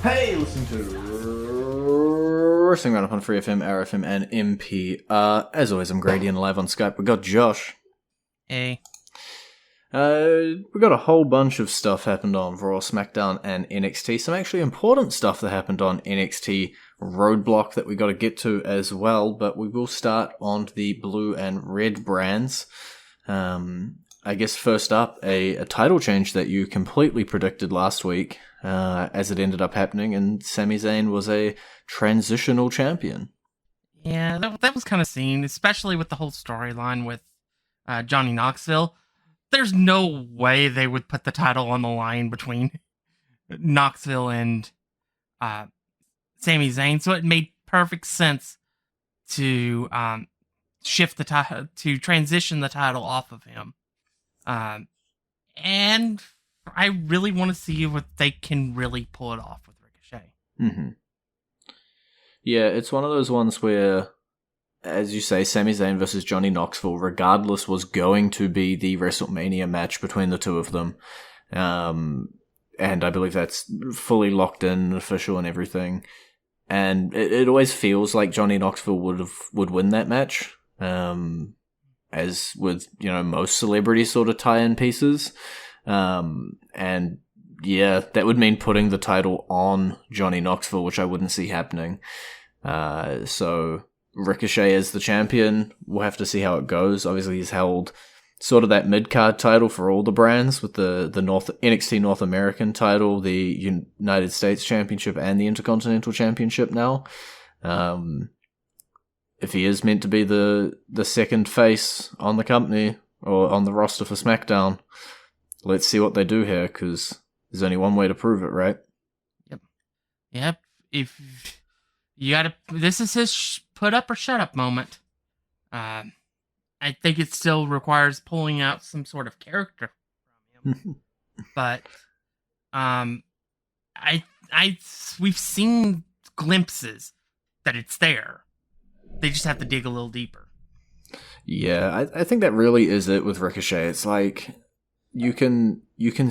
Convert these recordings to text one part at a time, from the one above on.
Hey, listen to Wrestling Roundup on FreeFM, ArrowFM, and MP. As always, I'm Grady and live on Skype. We got Josh. Hey. We got a whole bunch of stuff happened on Raw, SmackDown, and NXT. Some actually important stuff that happened on NXT Roadblock that we got to get to as well, but we will start on the blue and red brands. I guess first up, a title change that you completely predicted last week, as it ended up happening, and Sami Zayn was a transitional champion. Yeah, that was kind of seen, especially with the whole storyline with Johnny Knoxville. There's no way they would put the title on the line between Knoxville and Sami Zayn, so it made perfect sense to shift the title, to transition the title off of him. And I really want to see what they can really pull it off with Ricochet. Mm-hmm. Yeah, it's one of those ones where, as you say, Sami Zayn versus Johnny Knoxville, regardless, was going to be the WrestleMania match between the two of them. And I believe that's fully locked in, official and everything. And it always feels like Johnny Knoxville would win that match. As with, most celebrity sort of tie-in pieces. And yeah, that would mean putting the title on Johnny Knoxville, which I wouldn't see happening. So Ricochet as the champion, we'll have to see how it goes. Obviously, he's held sort of that mid-card title for all the brands with the NXT North American title, the United States Championship, and the Intercontinental Championship now. If he is meant to be the second face on the company or on the roster for SmackDown, let's see what they do here, because there's only one way to prove it, right? Yep. If you gotta, this is his put up or shut up moment. I think it still requires pulling out some sort of character from him, but we've seen glimpses that it's there. They just have to dig a little deeper. Yeah, I think that really is it with Ricochet. It's like you can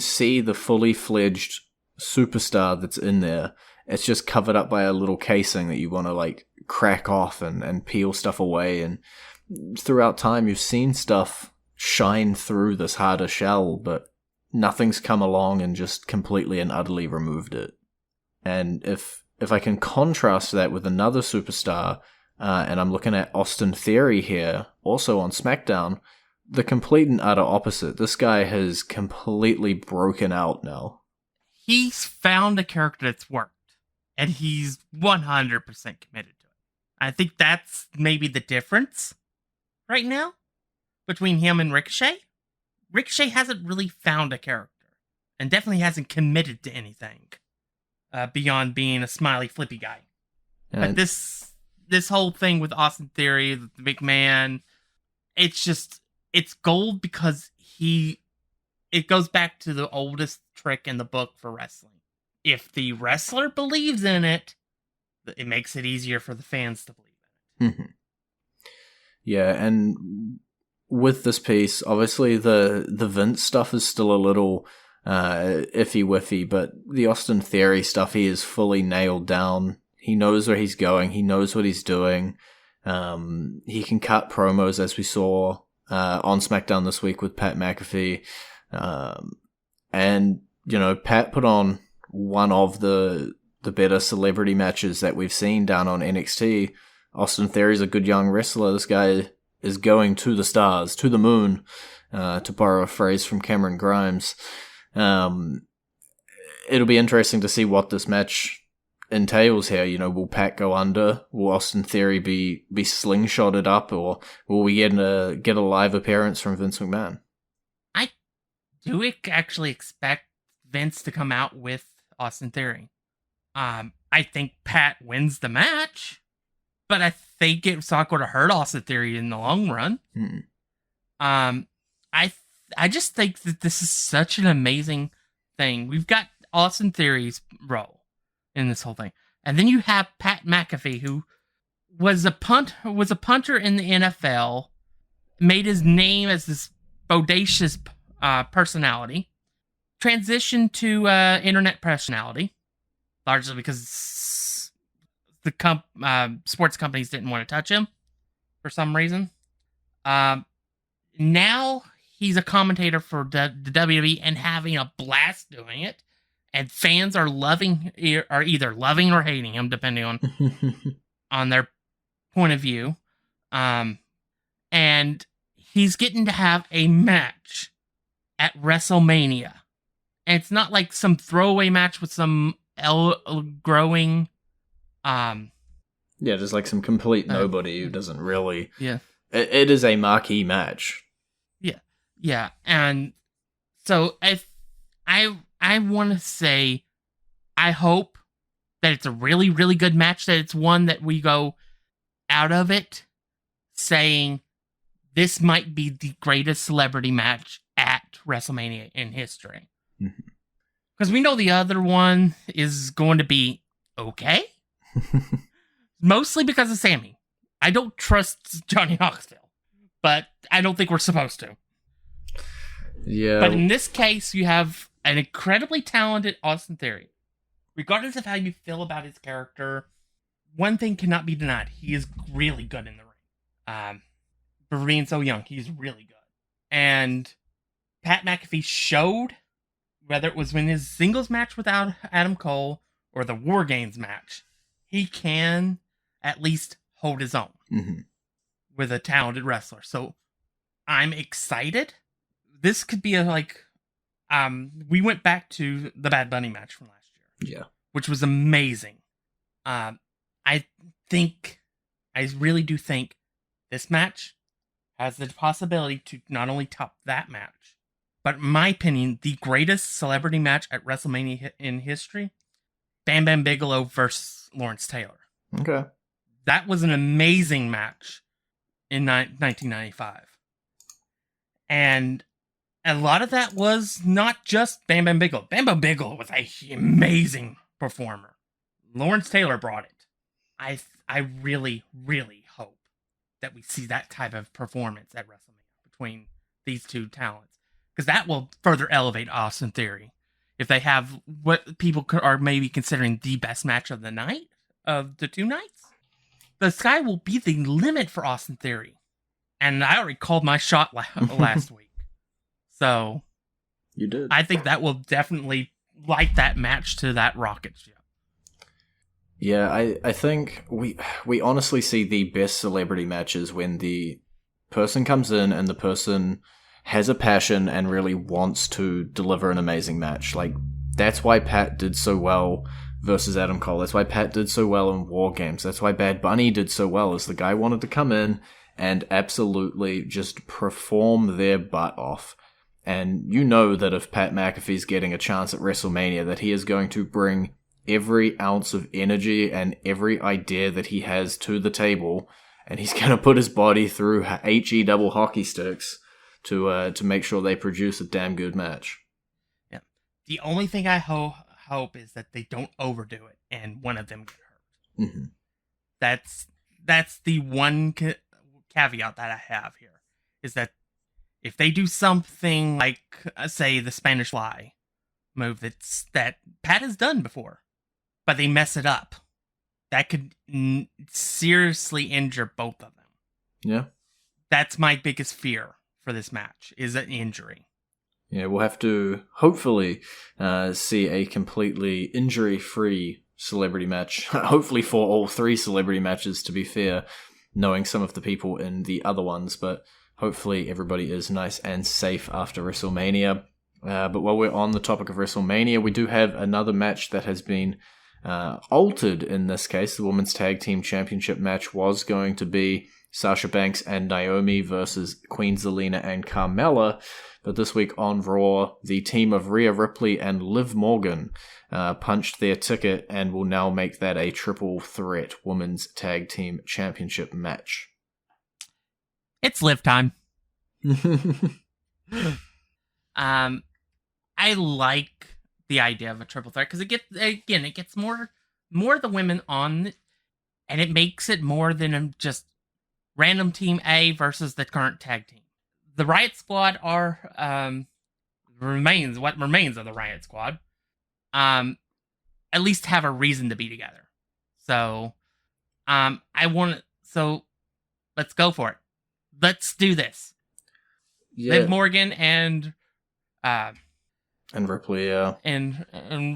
see the fully fledged superstar that's in there. It's just covered up by a little casing that you want to crack off and peel stuff away. And throughout time, you've seen stuff shine through this harder shell, but nothing's come along and just completely and utterly removed it. And if I can contrast that with another superstar, and I'm looking at Austin Theory here, also on SmackDown, the complete and utter opposite. This guy has completely broken out now. He's found a character that's worked, and he's 100% committed to it. I think that's maybe the difference right now between him and Ricochet. Ricochet hasn't really found a character, and definitely hasn't committed to anything beyond being a smiley, flippy guy. But this whole thing with Austin Theory, the big man, it's gold because it goes back to the oldest trick in the book for wrestling. If the wrestler believes in it, it makes it easier for the fans to believe in it. Mm-hmm. Yeah, and with this piece, obviously the Vince stuff is still a little iffy-wiffy, but the Austin Theory stuff, he is fully nailed down. He knows where he's going. He knows what he's doing. He can cut promos, as we saw on SmackDown this week with Pat McAfee. And, Pat put on one of the better celebrity matches that we've seen down on NXT. Austin Theory's a good young wrestler. This guy is going to the stars, to the moon, to borrow a phrase from Cameron Grimes. It'll be interesting to see what this match entails here. Will Pat go under? Will Austin Theory be slingshotted up, or will we get a live appearance from Vince McMahon? I do actually expect Vince to come out with Austin Theory. I think Pat wins the match, but I think it's not going to hurt Austin Theory in the long run. I just think that this is such an amazing thing. We've got Austin Theory's role in this whole thing. And then you have Pat McAfee, who was a punter in the NFL, made his name as this bodacious personality, transitioned to internet personality, largely because the sports companies didn't want to touch him for some reason. Now he's a commentator for the WWE and having a blast doing it, and fans are either loving or hating him depending on their point of view. And he's getting to have a match at WrestleMania. And it's not like some throwaway match with some growing... just like some complete nobody who doesn't really... Yeah. It is a marquee match. Yeah. And so if I want to say, I hope that it's a really, really good match, that it's one that we go out of it saying this might be the greatest celebrity match at WrestleMania in history. Because we know the other one is going to be okay. Mostly because of Sami. I don't trust Johnny Knoxville, but I don't think we're supposed to. Yeah. But in this case, you have an incredibly talented Austin Theory. Regardless of how you feel about his character, one thing cannot be denied. He is really good in the ring. For being so young, he's really good. And Pat McAfee showed, whether it was in his singles match without Adam Cole or the War Games match, he can at least hold his own with a talented wrestler. So I'm excited. This could be we went back to the Bad Bunny match from last year. Yeah. Which was amazing. I really do think this match has the possibility to not only top that match, but in my opinion, the greatest celebrity match at WrestleMania in history, Bam Bigelow versus Lawrence Taylor. Okay. That was an amazing match in 1995. And a lot of that was not just Bam Bigelow. Bam Bigelow was an amazing performer. Lawrence Taylor brought it. I really, really hope that we see that type of performance at WrestleMania between these two talents. Because that will further elevate Austin Theory. If they have what people are maybe considering the best match of the night, of the two nights, the sky will be the limit for Austin Theory. And I already called my shot last week. So, you did. I think that will definitely light that match to that rocket ship. Yeah, I think we honestly see the best celebrity matches when the person comes in and the person has a passion and really wants to deliver an amazing match. Like, that's why Pat did so well versus Adam Cole. That's why Pat did so well in War Games. That's why Bad Bunny did so well, is the guy wanted to come in and absolutely just perform their butt off. And you know that if Pat McAfee's getting a chance at WrestleMania, that he is going to bring every ounce of energy and every idea that he has to the table, and he's going to put his body through HE double hockey sticks to make sure they produce a damn good match. Yeah. The only thing I hope is that they don't overdo it and one of them get hurt. Mm-hmm. That's the one caveat that I have here, is that if they do something like, say, the Spanish Fly move that Pat has done before, but they mess it up, that could seriously injure both of them. Yeah. That's my biggest fear for this match, is an injury. Yeah, we'll have to hopefully see a completely injury-free celebrity match. Hopefully for all three celebrity matches, to be fair, knowing some of the people in the other ones, but hopefully everybody is nice and safe after WrestleMania. But while we're on the topic of WrestleMania, we do have another match that has been altered in this case. The Women's Tag Team Championship match was going to be Sasha Banks and Naomi versus Queen Zelina and Carmella. But this week on Raw, the team of Rhea Ripley and Liv Morgan punched their ticket and will now make that a triple threat Women's Tag Team Championship match. It's Liv time. I like the idea of a triple threat because it gets more of the women on, and it makes it more than just random team A versus the current tag team. The Riot Squad are what remains of the Riot Squad. at least have a reason to be together. So, so let's go for it. Let's do this. Yeah. Liv Morgan and Ripley, yeah. And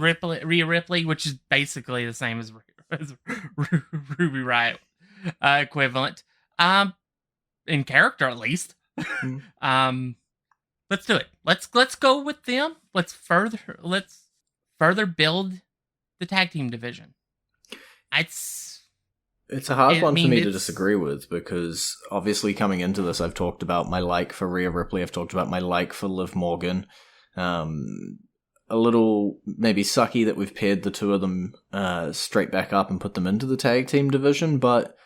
Rhea Ripley, which is basically the same as Ruby Riott equivalent. In character at least. Let's do it. Let's go with them. Let's further build the tag team division. It's a hard one for me to disagree with, because obviously coming into this, I've talked about my like for Rhea Ripley. I've talked about my like for Liv Morgan. A little maybe sucky that we've paired the two of them straight back up and put them into the tag team division, but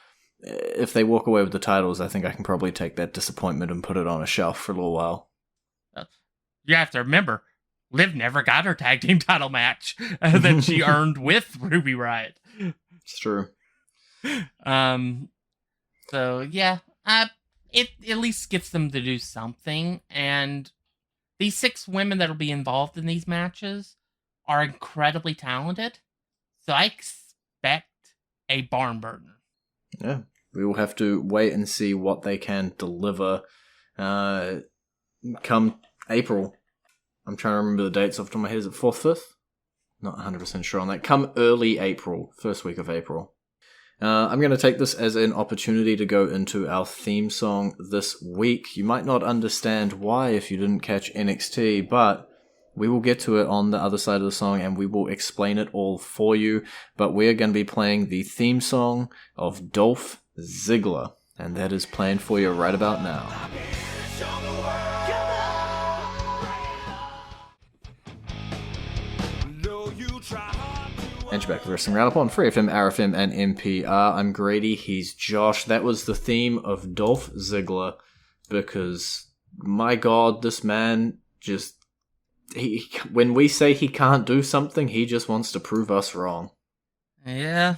if they walk away with the titles, I think I can probably take that disappointment and put it on a shelf for a little while. You have to remember, Liv never got her tag team title match that she earned with Ruby Riott. It's true. So yeah, it at least gets them to do something, and these 6 women that'll be involved in these matches are incredibly talented, so I expect a barn burner. Yeah, we will have to wait and see what they can deliver come April. I'm trying to remember the dates off the top of my head. Is it 4th, 5th? Not 100% sure on that. Come early April, first week of April. I'm going to take this as an opportunity to go into our theme song this week. You might not understand why if you didn't catch NXT, but we will get to it on the other side of the song and we will explain it all for you. But we're going to be playing the theme song of Dolph Ziggler, and that is playing for you right about now. And you're back with Wrestling Roundup on FreeFM, ArrowFM, and NPR. I'm Grady, he's Josh. That was the theme of Dolph Ziggler, because, my God, this man just... when we say he can't do something, he just wants to prove us wrong. Yeah.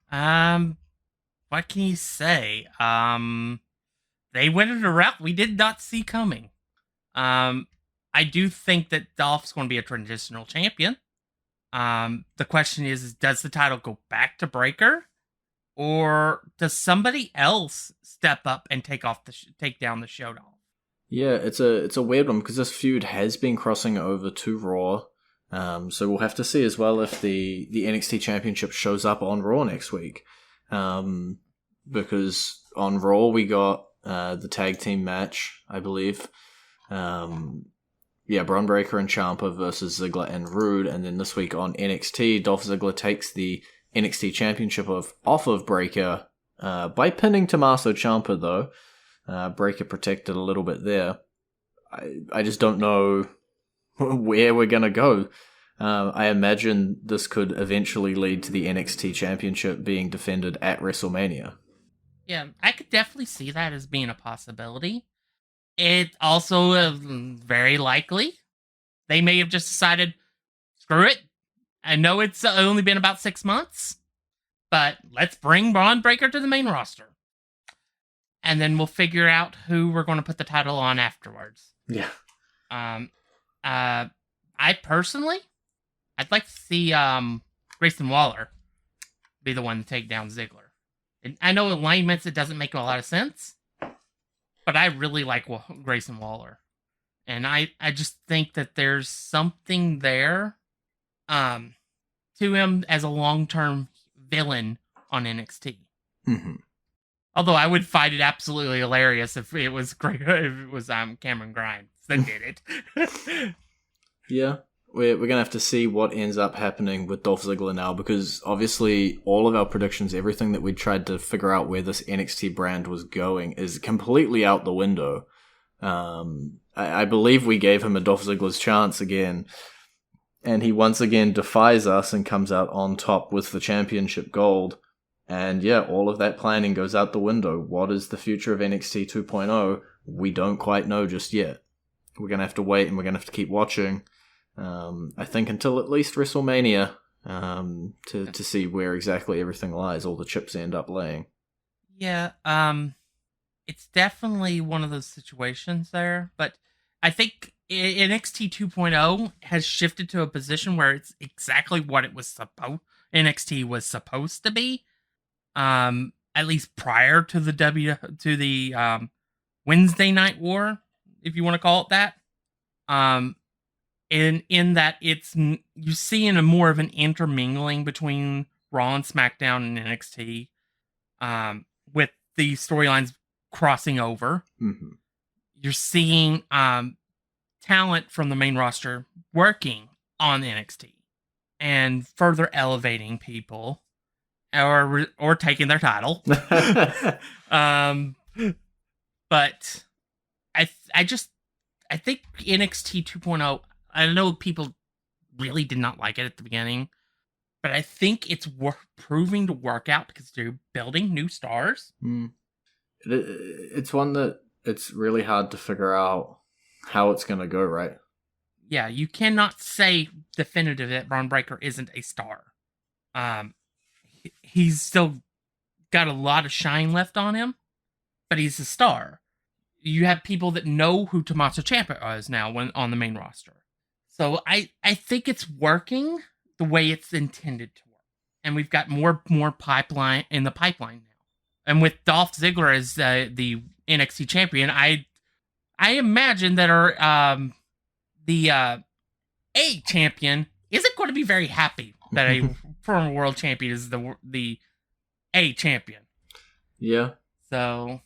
What can you say? They went in a route we did not see coming. I do think that Dolph's going to be a transitional champion. The question is, does the title go back to Breakker, or does somebody else step up and take down the Showdown? Yeah, it's a weird one, because this feud has been crossing over to Raw. So we'll have to see as well if the NXT Championship shows up on Raw next week. Because on Raw we got the tag team match, I believe. Yeah, Bron Breakker and Ciampa versus Ziggler and Rude, and then this week on NXT, Dolph Ziggler takes the NXT Championship off of Breakker by pinning Tommaso Ciampa, though. Breakker protected a little bit there. I just don't know where we're going to go. I imagine this could eventually lead to the NXT Championship being defended at WrestleMania. Yeah, I could definitely see that as being a possibility. It also very likely they may have just decided, screw it. I know it's only been about 6 months, but let's bring Bron Breakker to the main roster. And then we'll figure out who we're going to put the title on afterwards. Yeah. I personally, I'd like to see Grayson Waller be the one to take down Ziggler. And I know alignments, it doesn't make a lot of sense, but I really like Grayson Waller. And I just think that there's something there to him as a long-term villain on NXT. Mm-hmm. Although I would find it absolutely hilarious if it was Cameron Grimes that did it. Yeah, we're going to have to see what ends up happening with Dolph Ziggler now, because obviously all of our predictions, everything that we tried to figure out where this NXT brand was going is completely out the window. I believe we gave him a Dolph Ziggler's chance again, and he once again defies us and comes out on top with the championship gold. And yeah, all of that planning goes out the window. What is the future of NXT 2.0? We don't quite know just yet. We're going to have to wait, and we're going to have to keep watching. I think until at least WrestleMania to see where exactly everything lies, all the chips end up laying. Yeah, it's definitely one of those situations there, but I think NXT 2.0 has shifted to a position where it's exactly what it was NXT was supposed to be. At least prior to the Wednesday Night War, if you want to call it that. In that you see in a more of an intermingling between Raw and SmackDown and NXT, with the storylines crossing over. Mm-hmm. You're seeing talent from the main roster working on NXT and further elevating people or taking their title. But I think NXT 2.0, I know people really did not like it at the beginning, but I think it's proving to work out because they're building new stars. It's one that it's really hard to figure out how it's going to go, right? Yeah, you cannot say definitive that Bron Breakker isn't a star. He's still got a lot of shine left on him, but he's a star. You have people that know who Tommaso Ciampa is now when on the main roster. So I think it's working the way it's intended to work. And we've got more pipeline in the pipeline now. And with Dolph Ziggler as the NXT champion, I imagine that the A champion isn't going to be very happy that a former world champion is the A champion. Yeah. So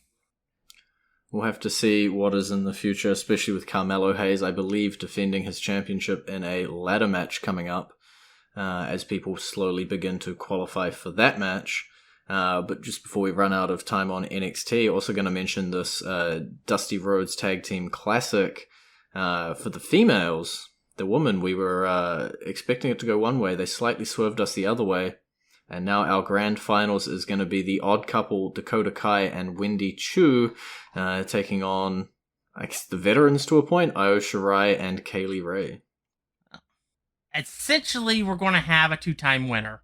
we'll have to see what is in the future, especially with Carmelo Hayes, I believe, defending his championship in a ladder match coming up, as people slowly begin to qualify for that match. But just before we run out of time on NXT, also going to mention this Dusty Rhodes Tag Team Classic for the females. The women, we were expecting it to go one way. They slightly swerved us the other way. And now our grand finals is going to be the odd couple, Dakota Kai and Wendy Chu, taking on, I guess, the veterans to a point, Io Shirai and Kaylee Ray. Essentially, we're going to have a two-time winner.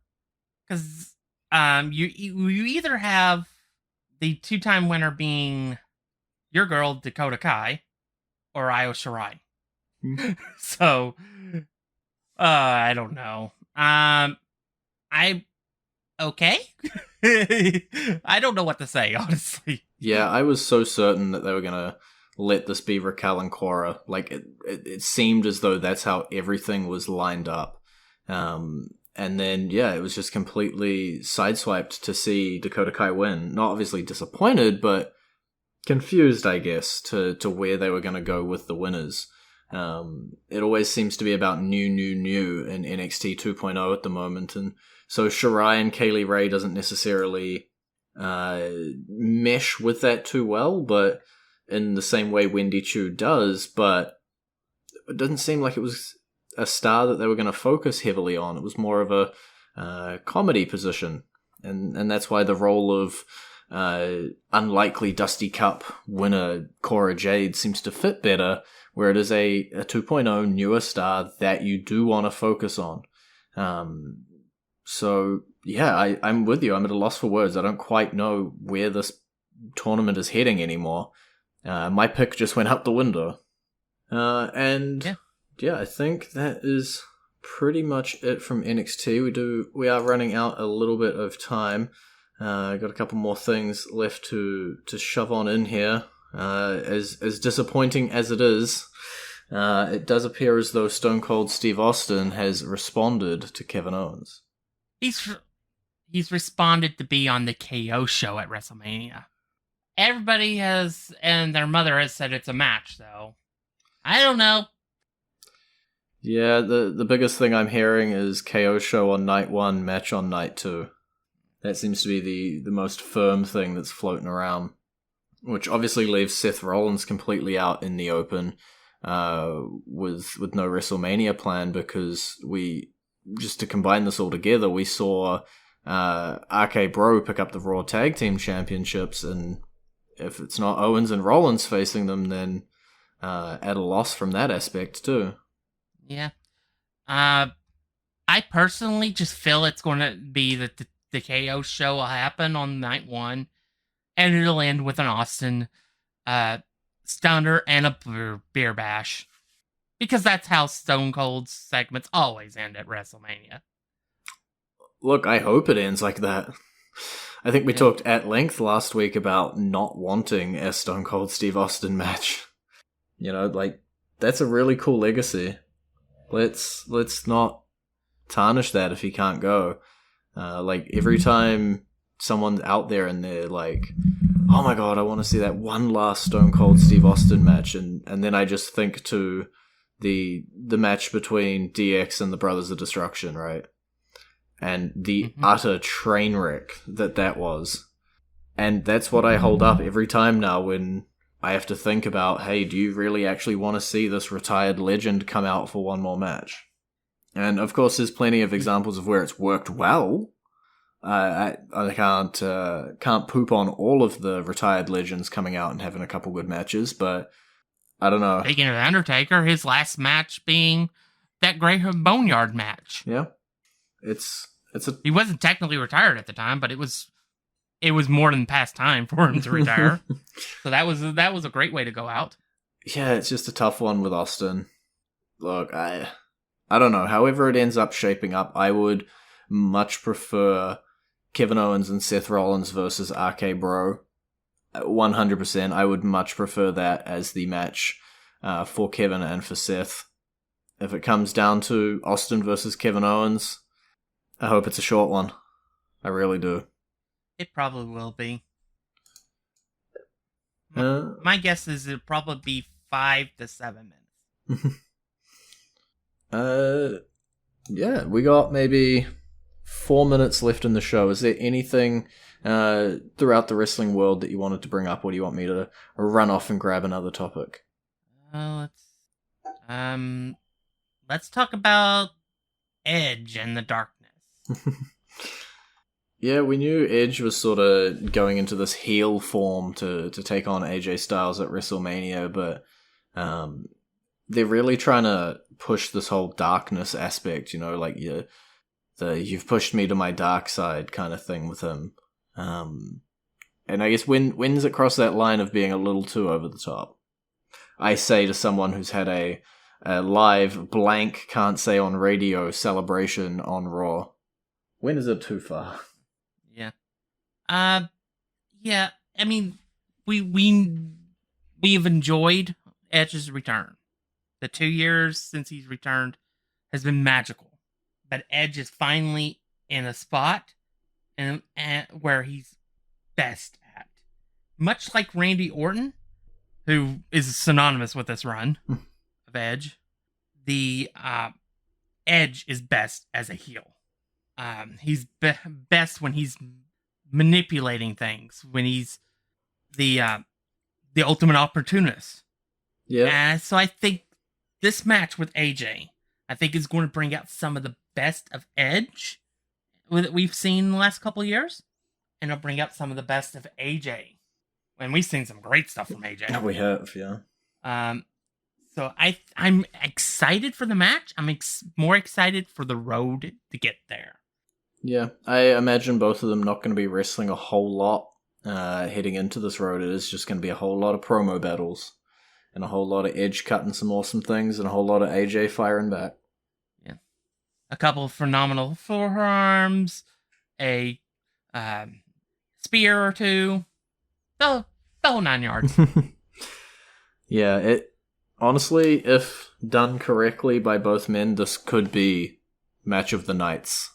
Because you either have the two-time winner being your girl, Dakota Kai, or Io Shirai. So, I don't know. Okay? I don't know what to say, honestly. Yeah, I was so certain that they were going to let this be Raquel and Cora. Like, it seemed as though that's how everything was lined up. And then, yeah, it was just completely sideswiped to see Dakota Kai win. Not obviously disappointed, but confused, I guess, to where they were going to go with the winners. It always seems to be about new in NXT 2.0 at the moment, and so Shirai and Kaylee Ray doesn't necessarily mesh with that too well, but in the same way Wendy Chu does, but it doesn't seem like it was a star that they were going to focus heavily on. It was more of a comedy position, and that's why the role of unlikely Dusty Cup winner Cora Jade seems to fit better, where it is a 2.0 newer star that you do want to focus on. So, yeah, I'm with you. I'm at a loss for words. I don't quite know where this tournament is heading anymore. My pick just went out the window. And yeah, I think that is pretty much it from NXT. We are running out a little bit of time. Got a couple more things left to shove on in here. As disappointing as it is, it does appear as though Stone Cold Steve Austin has responded to Kevin Owens. He's responded to be on the KO show at WrestleMania. Everybody has, and their mother has said it's a match, though. I don't know. Yeah, the biggest thing I'm hearing is KO show on night 1, match on night 2. That seems to be the most firm thing that's floating around. Which obviously leaves Seth Rollins completely out in the open, with no WrestleMania plan, because just to combine this all together, we saw RK Bro pick up the Raw Tag Team Championships, and if it's not Owens and Rollins facing them, then at a loss from that aspect too. Yeah. I personally just feel it's going to be that the KO show will happen on night 1, and it'll end with an Austin stunner and a beer bash. Because that's how Stone Cold's segments always end at WrestleMania. Look, I hope it ends like that. I think we talked at length last week about not wanting a Stone Cold Steve Austin match. You know, like, that's a really cool legacy. Let's not tarnish that if he can't go. Like, every time someone's out there and they're like, oh my god, I want to see that one last Stone Cold Steve Austin match, and then I just think to the match between DX and the Brothers of Destruction, right? And the utter train wreck that was. And that's what I hold up every time now when I have to think about, hey, do you really actually want to see this retired legend come out for one more match? And of course, there's plenty of examples of where it's worked well. I can't poop on all of the retired legends coming out and having a couple good matches, but I don't know. Speaking of Undertaker, his last match being that Great Boneyard match. Yeah. He wasn't technically retired at the time, but it was more than past time for him to retire. So that was a great way to go out. Yeah, it's just a tough one with Austin. Look, I don't know. However it ends up shaping up, I would much prefer Kevin Owens and Seth Rollins versus RK Bro. 100%. I would much prefer that as the match for Kevin and for Seth. If it comes down to Austin versus Kevin Owens, I hope it's a short one. I really do. It probably will be. My guess is it'll probably be 5 to 7 minutes. Yeah, we got maybe 4 minutes left in the show. Is there anything throughout the wrestling world that you wanted to bring up, or do you want me to run off and grab another topic? Let's talk about Edge and the darkness. Yeah, we knew Edge was sort of going into this heel form to take on AJ Styles at WrestleMania, but they're really trying to push this whole darkness aspect, you know, like you've pushed me to my dark side kind of thing with him. And I guess when's it cross that line of being a little too over the top? I say to someone who's had a live blank, can't say on radio celebration on Raw. When is it too far? Yeah. Yeah, I mean, we've enjoyed Edge's return. The 2 years since he's returned has been magical. But Edge is finally in a spot and where he's best at. Much like Randy Orton, who is synonymous with this run of Edge, the Edge is best as a heel. He's best when he's manipulating things, when he's the ultimate opportunist. Yeah. And so I think this match with AJ, I think is going to bring out some of the best of Edge that we've seen in the last couple of years, and it'll bring out some of the best of AJ. And we've seen some great stuff from AJ. Yeah, we have, yeah. So I'm excited for the match. I'm more excited for the road to get there. Yeah, I imagine both of them not going to be wrestling a whole lot heading into this road. It is just going to be a whole lot of promo battles and a whole lot of Edge cutting some awesome things and a whole lot of AJ firing back. Yeah. A couple of phenomenal forearms, a spear or two, the whole 9 yards. Yeah, it honestly, if done correctly by both men, this could be match of the nights.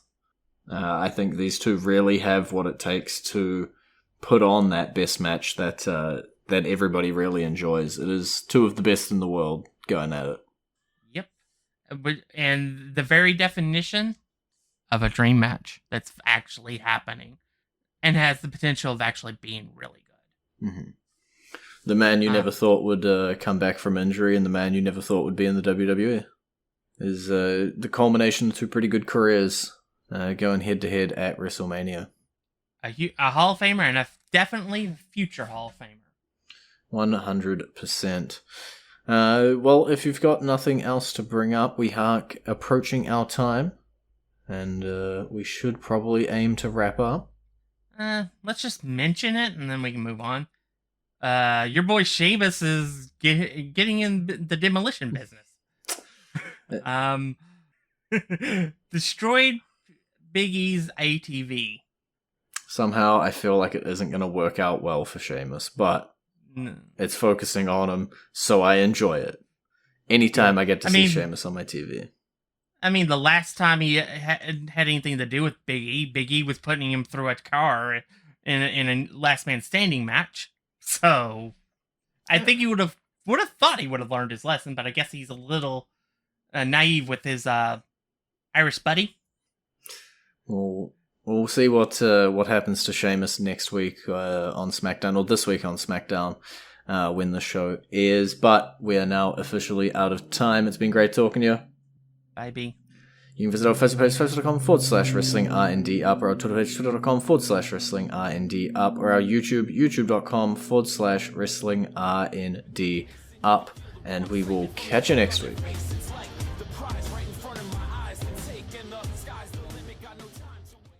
I think these two really have what it takes to put on that best match that everybody really enjoys. It is two of the best in the world going at it. Yep. And the very definition of a dream match that's actually happening and has the potential of actually being really good. Mm-hmm. The man you never thought would come back from injury and the man you never thought would be in the WWE is the culmination of two pretty good careers. Going head-to-head at WrestleMania. A Hall of Famer and a definitely future Hall of Famer. 100%. Well, if you've got nothing else to bring up, we are approaching our time, and we should probably aim to wrap up. Let's just mention it, and then we can move on. Your boy Sheamus is getting in the demolition business. Destroyed Big E's ATV. Somehow, I feel like it isn't going to work out well for Sheamus, but it's focusing on him, so I enjoy it. Anytime I get to see Sheamus on my TV. I mean, the last time he had anything to do with Big E was putting him through a car in a last man standing match. So, I think he would have thought he would have learned his lesson, but I guess he's a little naive with his Irish buddy. We'll see what happens to Sheamus next week on SmackDown, or this week on SmackDown, when the show airs. But we are now officially out of time. It's been great talking to you. Bye, B. You can visit our Facebook page, facebook.com/WrestlingRNDup, or our Twitter page, twitter.com/WrestlingRNDup, or our YouTube, youtube.com/WrestlingRNDup. And we will catch you next week.